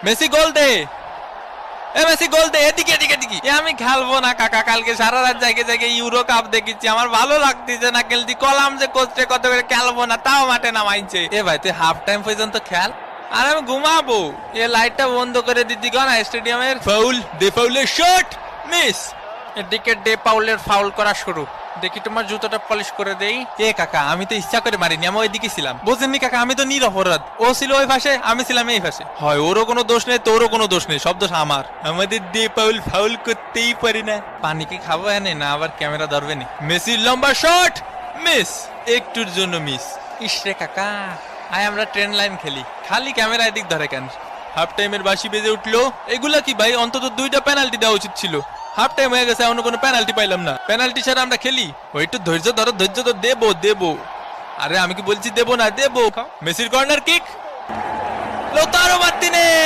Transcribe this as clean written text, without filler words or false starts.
Messi গোল দে, এ Messi গোল দে, এদিকে এদিকে এদিকে। আমি খেলবো না কাকা, কালকে সারা রাত জায়গায় জায়গায় ইউরো কাপ দেখেছি, আমার ভালো লাগতেছে না খেলতে। কলাম যে কোচে কত করে খেলবো না, তাও মাঠে নামাইছে। এ ভাই তুই হাফ টাইম পর্যন্ত খেল, আর আমি ঘুমাবো। এ লাইটটা বন্ধ করে দিতি না স্টেডিয়ামের। ফাউল, দে পাউলের শট, মিস। এদিকে ডে পাউলের ফাউল করা শুরু। দেখি তোমার জুতোটা পলিশ করে দেই। এ কাকা আমি তো ইচ্ছা করে মারিনি, আমি ওইদিকে ছিলাম, বুঝেননি কাকা? আমি তো নিরপরাধ, ও ছিল ওই পাশে, আমি ছিলাম এই পাশে। হয় ওরও কোনো দোষ নেই, তোরও কোনো দোষ নেই, সব দোষ আমার। আমাদের ডে পাউল ফাউল করতেই পারি না। পানি কি খাবো এনে না আবার ক্যামেরা ধরবে নি? মেসির লম্বা শট, মিস, একটুর জন্য মিস। ইসরে কাকা, আয় আমরা ট্রেন লাইন খেলি, খালি ক্যামেরা এদিক ধরে কেন? হাফ টাইমের বাঁশি বেজে উঠলো। এগুলা কি ভাই? অন্তত 2টা পেনাল্টি দেওয়া উচিত ছিল। হাফ টাইম হয়ে গেছে, এখনো কোনো পেনাল্টি পাইলাম না। পেনাল্টি ছাড়া আমরা খেলি? ওই একটু ধৈর্য ধরো, ধৈর্য তো দেবো দেবো। আরে আমি কি বলছি দেবো না? দেবো। মেসির কর্নার কিক, লোতারো মার্টিনেজ।